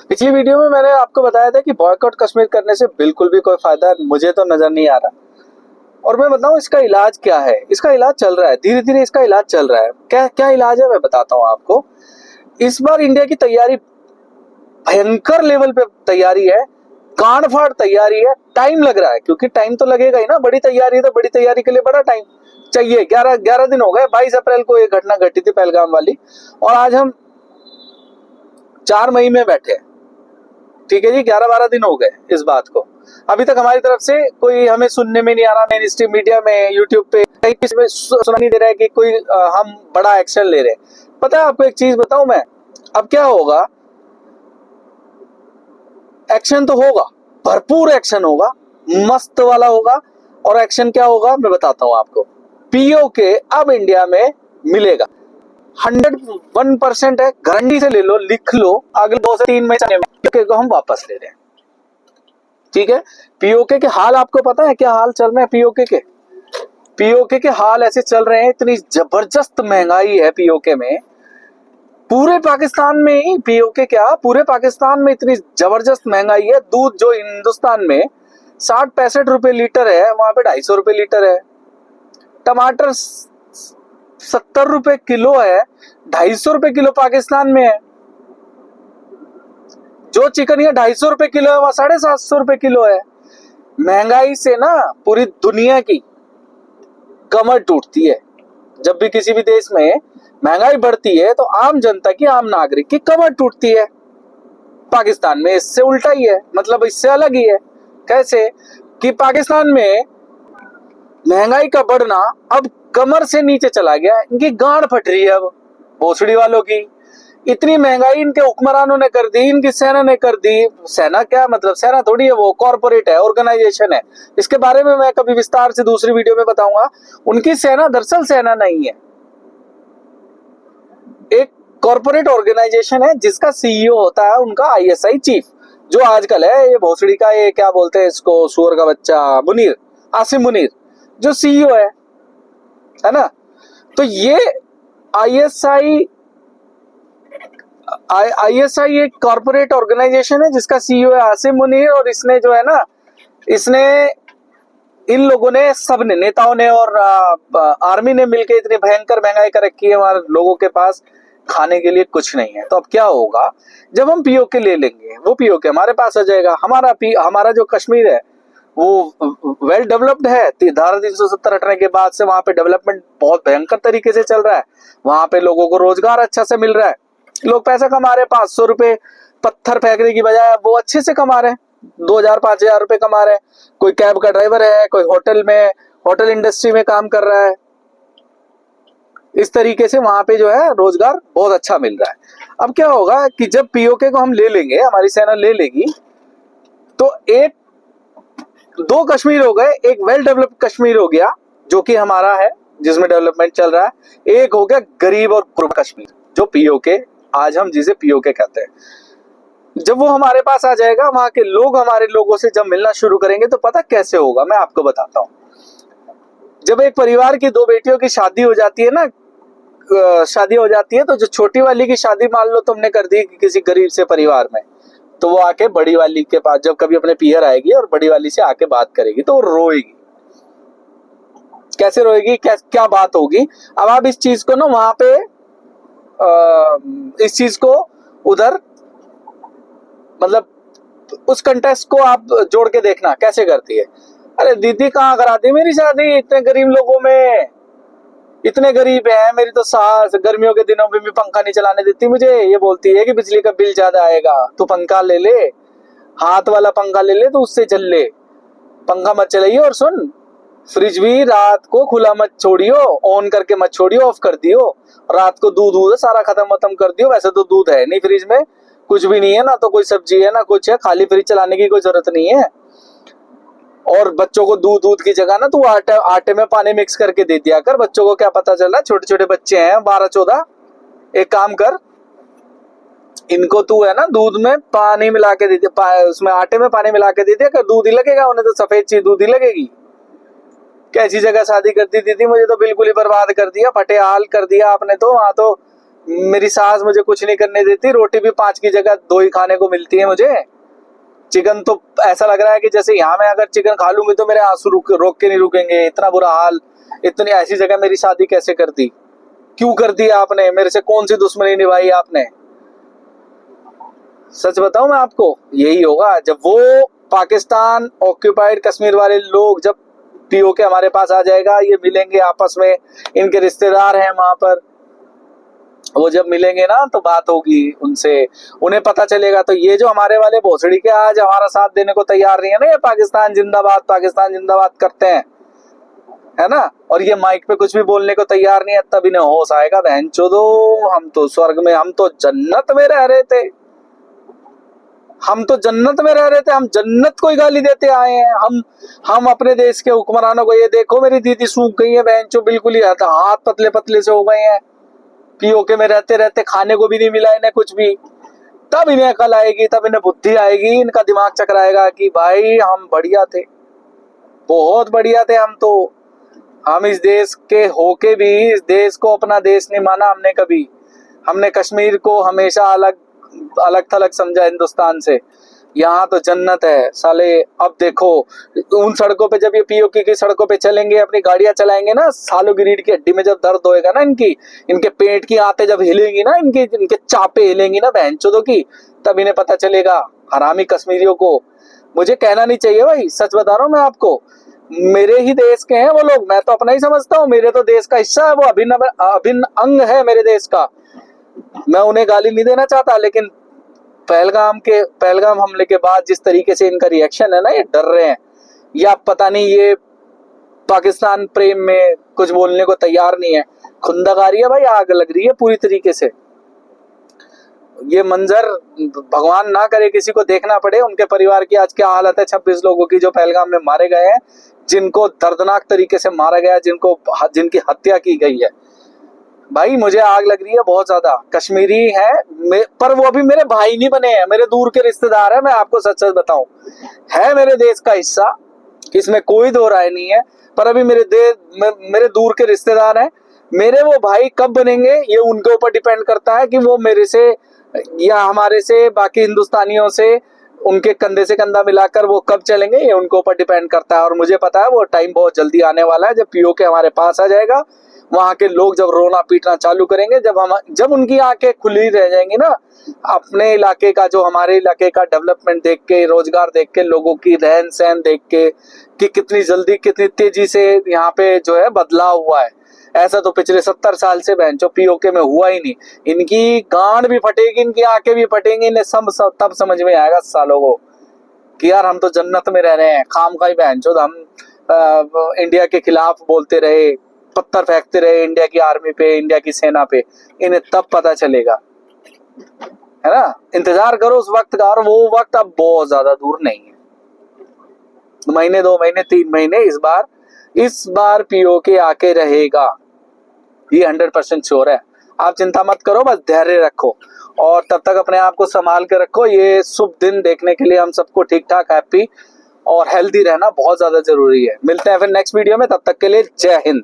पिछली वीडियो में मैंने आपको बताया था कि बॉयकॉट कश्मीर करने से बिल्कुल भी कोई फायदा मुझे तो नजर नहीं आ रहा। और मैं बताऊं इसका इलाज क्या है। इसका इलाज चल रहा है, धीरे धीरे इसका इलाज चल रहा है। क्या क्या इलाज है मैं बताता हूं आपको। इस बार इंडिया की तैयारी भयंकर लेवल पे तैयारी है, कांड फाड़ तैयारी है। टाइम लग रहा है क्योंकि टाइम तो लगेगा ही ना, बड़ी तैयारी है तो बड़ी तैयारी के लिए बड़ा टाइम चाहिए। 11 दिन हो गए। 22 अप्रैल को ये घटना घटी थी पहलगाम वाली, और आज हम 4 मई में बैठे हैं। ठीक है जी, 11-12 दिन हो गए इस बात को। अभी तक हमारी तरफ से कोई हमें सुनने में नहीं आ रहा, मेन स्ट्रीम मीडिया में, यूट्यूब पे कहीं पे सुना नहीं दे रहा है कि कोई हम बड़ा एक्शन ले रहे हैं। पता है आपको एक चीज बताऊं मैं, अब क्या होगा, एक्शन तो होगा, भरपूर एक्शन होगा, मस्त वाला होगा। और एक्शन क्या होगा मैं बताता हूं आपको। पीओके अब इंडिया में मिलेगा, 101% है, गारंटी से ले लो, लिख लो। अगले 2 से 3 महीने में पीओके को हम वापस ले रहे हैं। ठीक है, पीओके के हाल आपको पता है क्या हाल चल रहे हैं पीओके के? पीओके के हाल ऐसे चल रहे हैं, इतनी जबरदस्त महंगाई है पीओके में, पूरे पाकिस्तान में ही। पीओके क्या, पूरे पाकिस्तान में इतनी जबरदस्त महंगाई है। दूध जो हिंदुस्तान में 60-65 रुपए लीटर है, वहां पे 250 रुपए लीटर है। टमाटर 70 रुपए किलो है, 250 रुपए किलो पाकिस्तान में है। जो चिकन ये 250 रुपए किलो है, वहां 750 रुपए किलो है। महंगाई से ना पूरी दुनिया की कमर टूटती है। जब भी किसी भी देश में महंगाई बढ़ती है तो आम जनता की, आम नागरिक की कमर टूटती है। पाकिस्तान में इससे उल्टा ही है, मतलब इससे अलग ही है। कैसे कि पाकिस्तान में महंगाई का बढ़ना अब कमर से नीचे चला गया, इनकी गांड फट रही है अब भोसड़ी वालों की। इतनी महंगाई इनके हुक्मरानों ने कर दी, इनकी सेना ने कर दी। सेना क्या, मतलब सेना थोड़ी है, वो कॉर्पोरेट है, ऑर्गेनाइजेशन है। इसके बारे में मैं कभी विस्तार से दूसरी वीडियो में बताऊंगा। उनकी सेना दरअसल सेना नहीं है, एक कॉर्पोरेट ऑर्गेनाइजेशन है जिसका सीईओ होता है उनका आईएसआई चीफ, जो आजकल है ये भोसड़ी का, ये क्या बोलते हैं इसको, सुअर का बच्चा, मुनीर, आसिम मुनीर, जो सीईओ है ना। तो ये आईएसआई एक कॉर्पोरेट ऑर्गेनाइजेशन है जिसका सीईओ है आसिम मुनीर। और इसने जो है ना, इसने, इन लोगों ने, सबने, नेताओं ने और आर्मी ने मिलकर इतनी भयंकर महंगाई कर रखी है, हमारे लोगों के पास खाने के लिए कुछ नहीं है। तो अब क्या होगा, जब हम पीओके ले लेंगे, वो पीओके हमारे पास आ जाएगा। हमारा जो कश्मीर है वो वेल डेवलप्ड है। धारा 370 हटने के बाद से वहां पे डेवलपमेंट बहुत भयंकर तरीके से चल रहा है। वहां पे लोगों को रोजगार अच्छा से मिल रहा है, लोग पैसा कमा रहे हैं। 500 रुपए पत्थर फेंकने की बजाय वो अच्छे से कमा रहे हैं, 2000-5000 रुपए कमा रहे हैं। कोई कैब का ड्राइवर है, कोई होटल इंडस्ट्री में काम कर रहा है। इस तरीके से वहां पे जो है रोजगार बहुत अच्छा मिल रहा है। अब क्या होगा कि जब पीओके को हम ले लेंगे, हमारी सेना ले लेगी, तो 2 कश्मीर हो गए। एक वेल डेवलप्ड कश्मीर हो गया जो कि हमारा है, जिसमें डेवलपमेंट चल रहा है। एक हो गया गरीब और कुर्बा कश्मीर, जो पीओके, आज हम जिसे पीओके कहते हैं। जब वो हमारे पास आ जाएगा, वहां के लोग हमारे लोगों से जब मिलना शुरू करेंगे, तो पता कैसे होगा, मैं आपको बताता हूँ। जब एक परिवार की 2 बेटियों की शादी हो जाती है ना, शादी हो जाती है, तो जो छोटी वाली की शादी मान लो तुमने कर दी किसी गरीब से परिवार में, तो वो आके बड़ी वाली के पास जब कभी अपने पीहर आएगी और बड़ी वाली से आके बात करेगी, तो वो रोएगी। कैसे रोएगी, क्या बात होगी। अब आप इस चीज को ना वहां पे, इस चीज को उधर, मतलब उस कंटेक्स्ट को आप जोड़ के देखना कैसे करती है। अरे दीदी कहाँ कराती मेरी शादी इतने गरीब लोगों में, इतने गरीब हैं। मेरी तो सास गर्मियों के दिनों में भी पंखा नहीं चलाने देती मुझे, ये बोलती है कि बिजली का बिल ज्यादा आएगा, तू पंखा ले ले, हाथ वाला पंखा ले ले, तो उससे चल ले, पंखा मत चलाइयो। और सुन, फ्रिज भी रात को खुला मत छोड़ियो, ऑन करके मत छोड़ियो, ऑफ कर दियो। रात को दूध सारा खत्म कर दियो। वैसे तो दूध है नहीं फ्रिज में, कुछ भी नहीं है ना, तो कोई सब्जी है ना कुछ है, खाली फ्रिज चलाने की कोई जरूरत नहीं है। और बच्चों को दूध की जगह ना तू आटे में पानी मिक्स करके दे दिया कर। बच्चों को क्या पता चल रहा है, छोटे छोटे बच्चे हैं 12-14। एक काम कर, इनको तू है ना दूध में पानी मिला के दे दिया, उसमें आटे में पानी मिला के दे दिया कर, दूध ही लगेगा उन्हें, तो सफेद चीज दूध ही लगेगी। कैसी जगह शादी कर दी दीदी, मुझे तो बिल्कुल ही बर्बाद कर दिया, फटे हाल कर दिया आपने तो। वहां तो मेरी सास मुझे कुछ नहीं करने देती, रोटी भी 5 की जगह 2 ही खाने को मिलती है मुझे। चिकन तो ऐसा लग रहा है कि जैसे यहाँ मैं अगर चिकन खा लूंगी तो मेरे आंसू रोक के नहीं रुकेंगे, इतना बुरा हाल। इतनी ऐसी जगह मेरी शादी कैसे कर दी, क्यों कर दी आपने, मेरे से कौन सी दुश्मनी निभाई आपने। सच बताऊं मैं आपको, यही होगा जब वो पाकिस्तान ऑक्यूपाइड कश्मीर वाले लोग जब पीओके हमारे पास आ जाएगा, ये मिलेंगे आपस में, इनके रिश्तेदार हैं वहां पर, वो जब मिलेंगे ना तो बात होगी उनसे, उन्हें पता चलेगा। तो ये जो हमारे वाले भोसड़ी के आज हमारा साथ देने को तैयार नहीं है ना, ये पाकिस्तान जिंदाबाद करते हैं, है ना, और ये माइक पे कुछ भी बोलने को तैयार नहीं है, तब इन्हें होश आएगा बहनचोदो, हम तो स्वर्ग में, हम तो जन्नत में रह रहे थे, हम तो जन्नत में रह रहे थे, हम जन्नत को ही गाली देते आए हैं। हम अपने देश के हुक्मरानों को, ये देखो मेरी दीदी सूख गई है बहनचो, बिल्कुल ही हाथ पतले पतले से हो गए हैं, पीओके में रहते रहते खाने को भी नहीं मिला इन्हें कुछ भी। तब इन्हें अकल आएगी, तब इन्हें बुद्धि आएगी, इनका दिमाग चकराएगा कि भाई हम बढ़िया थे, बहुत बढ़िया थे हम तो, हम इस देश के होके भी इस देश को अपना देश नहीं माना हमने कभी, हमने कश्मीर को हमेशा अलग थलग समझा हिंदुस्तान से, यहाँ तो जन्नत है साले। अब देखो उन सड़कों पे जब ये पीओके की सड़कों पे चलेंगे, अपनी गाड़ियां चलाएंगे ना, सालों की रीढ़ की हड्डी में जब दर्द होएगा ना इनकी, इनके पेट की आंतें जब हिलेंगी ना, इनके चापे हिलेंगी ना बहनचोदों की, तब इन्हें पता चलेगा हरामी कश्मीरियों को। मुझे कहना नहीं चाहिए भाई, सच बता रहा हूँ मैं आपको, मेरे ही देश के हैं वो लोग, मैं तो अपना ही समझता हूँ, मेरे तो देश का हिस्सा है वो, अभिन्न अंग है मेरे देश का। मैं उन्हें गाली नहीं देना चाहता, लेकिन पहलगाम हमले के बाद जिस तरीके से इनका रिएक्शन है ना, ये डर रहे हैं, या पता नहीं ये पाकिस्तान प्रेम में कुछ बोलने को तैयार नहीं है। खुंदकारी है भाई, आग लग रही है पूरी तरीके से। ये मंजर भगवान ना करे किसी को देखना पड़े, उनके परिवार की आज क्या हालत है 26 लोगों की जो पहलगाम में मारे गए हैं, जिनको दर्दनाक तरीके से मारा गया, जिनकी हत्या की गई है। भाई मुझे आग लग रही है बहुत ज्यादा। कश्मीरी है पर वो अभी मेरे भाई नहीं बने हैं, मेरे दूर के रिश्तेदार है, मैं आपको सच सच बताऊं, है मेरे देश का हिस्सा, इसमें कोई दो राय नहीं है, पर अभी मेरे दूर के रिश्तेदार हैं। मेरे वो भाई कब बनेंगे ये उनके ऊपर डिपेंड करता है कि वो मेरे से या हमारे से, बाकी हिंदुस्तानियों से उनके कंधे से कंधा मिलाकर वो कब चलेंगे, ये उनके ऊपर डिपेंड करता है। और मुझे पता है वो टाइम बहुत जल्दी आने वाला है, जब पीओके हमारे पास आ जाएगा, वहां के लोग जब रोना पीटना चालू करेंगे, जब उनकी आंखें खुली रह जाएंगी ना, अपने इलाके का, जो हमारे इलाके का डेवलपमेंट देख के, रोजगार देख के, लोगों की रहन सहन देख के, कि कितनी जल्दी कितनी तेजी से यहाँ पे जो है बदलाव हुआ है, ऐसा तो पिछले 70 साल से बहनचो पीओके में हुआ ही नहीं। इनकी गांड भी फटेगी, इनकी आंखें भी फटेंगी, इन्हें तब समझ में आएगा सालों को कि यार हम तो जन्नत में रह रहे हैं, खामखाई बहनचोद हम इंडिया के खिलाफ बोलते रहे, पत्थर फेंकते रहे इंडिया की आर्मी पे, इंडिया की सेना पे, इन्हें तब पता चलेगा, है ना। इंतजार करो उस वक्त का, और वो वक्त अब बहुत ज्यादा दूर नहीं है, महीने 2 महीने 3 महीने, इस बार पीओके आके रहेगा, ये 100% श्योर है। आप चिंता मत करो, बस धैर्य रखो, और तब तक अपने आप को संभाल के रखो। ये शुभ दिन देखने के लिए हम सबको ठीक ठाक हैप्पी और हेल्दी रहना बहुत ज्यादा जरूरी है। मिलते हैं फिर नेक्स्ट वीडियो में, तब तक के लिए जय हिंद।